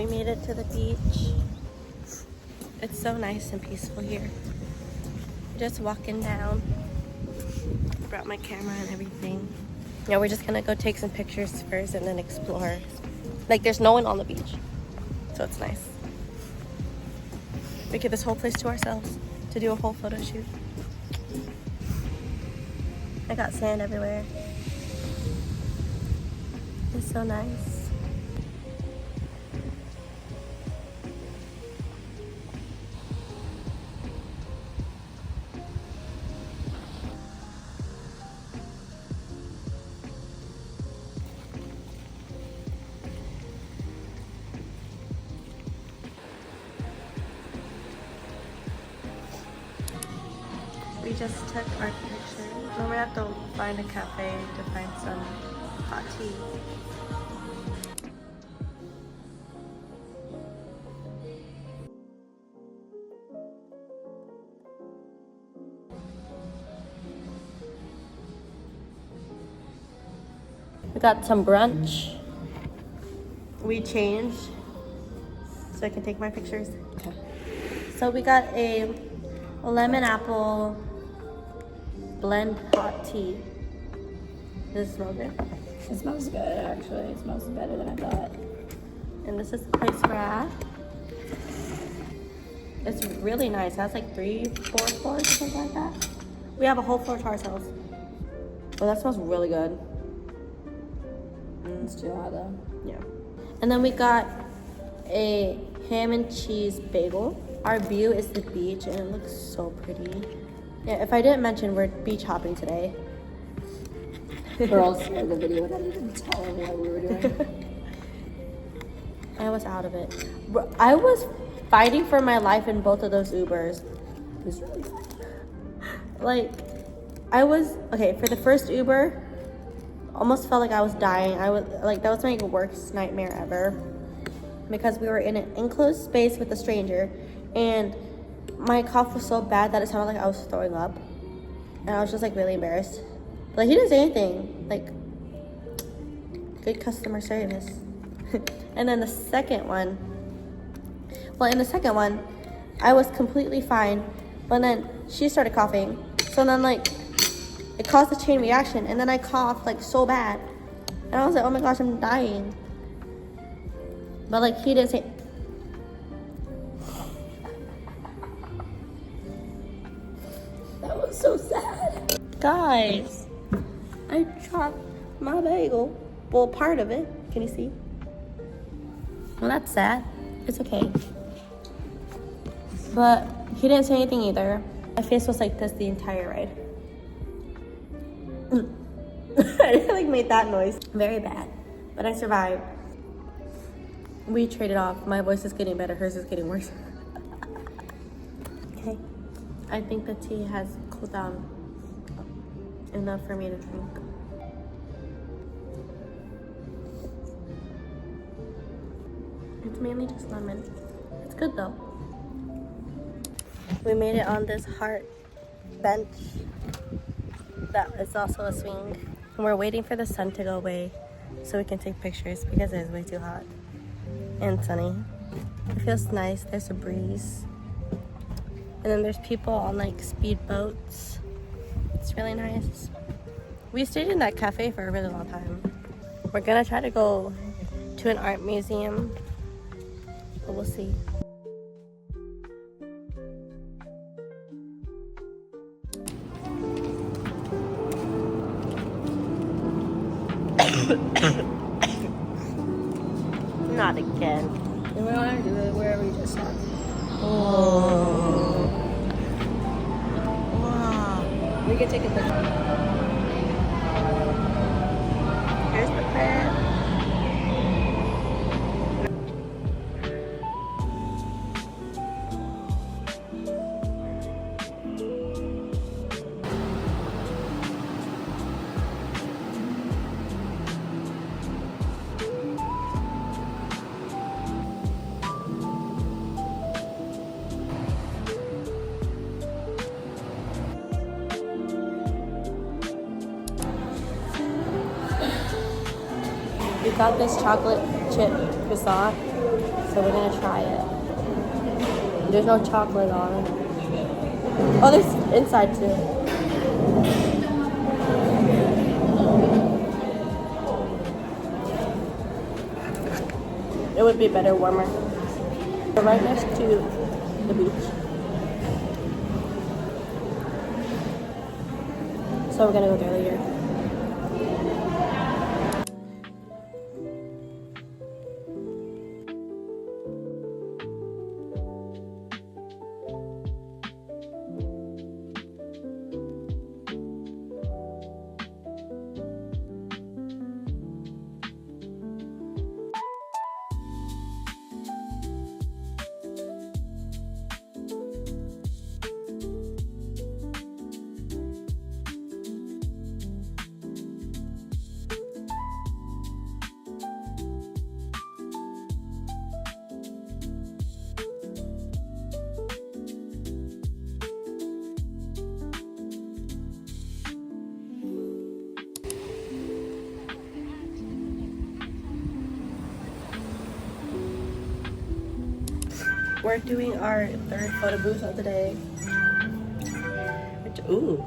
We made it to the beach. It's so nice and peaceful here. Just walking down. Brought my camera and everything. Yeah, we're just gonna go take some pictures first and then explore. Like, there's no one on the beach, so it's nice. We get this whole place to ourselves to do a whole photo shoot. I got sand everywhere. It's so nice. We just took our picture. Then we have to find a cafe to find some hot tea. We got some brunch. We changed so I can take my pictures. Okay. So we got a lemon apple blend hot tea. Does it smell good? It smells good, actually. It smells better than I thought. And this is the place we're at. It's really nice. It has like 3-4 floors or something like that. We have a whole floor to ourselves. Oh, that smells really good. It's too hot though. Yeah. And then we got a ham and cheese bagel. Our view is the beach and it looks so pretty. Yeah, if I didn't mention, we're beach hopping today. Girls started the video without even telling me what we were doing. I was out of it. I was fighting for my life in both of those Ubers. It was really fun. Like, I was, okay, for the first Uber, almost felt like I was dying. I was, like, that was my worst nightmare ever. Because we were in an enclosed space with a stranger, and my cough was so bad that it sounded like I was throwing up. And I was just, like, really embarrassed. Like, he didn't say anything. Like, good customer service. And then the second one, well, in the second one, I was completely fine. But then she started coughing. So then, like, it caused a chain reaction. And then I coughed, like, so bad. And I was like, oh my gosh, I'm dying. But, like, he didn't say... That was so sad. Guys, I chopped my bagel. Well, part of it. Can you see? Well, that's sad. It's okay. But he didn't say anything either. My face was like this the entire ride. I like made that noise. Very bad. But I survived. We traded off. My voice is getting better. Hers is getting worse. Okay. I think the tea has cooled down enough for me to drink. It's mainly just lemon. It's good though. We made it on this heart bench that is also a swing. And we're waiting for the sun to go away so we can take pictures because it is way too hot and sunny. It feels nice. There's a breeze. And then there's people on like speed boats. It's really nice. We stayed in that cafe for a really long time. We're gonna try to go to an art museum, but we'll see. Not again. And we don't have to do it wherever you just saw. Oh. Wow. We can take a picture. Here's the crab. We got this chocolate chip croissant So we're gonna try it. There's no chocolate on it. Oh, there's inside too. It would be better warmer. We're right next to the beach. So we're gonna go there later. We're doing our third photo booth of the day. Ooh.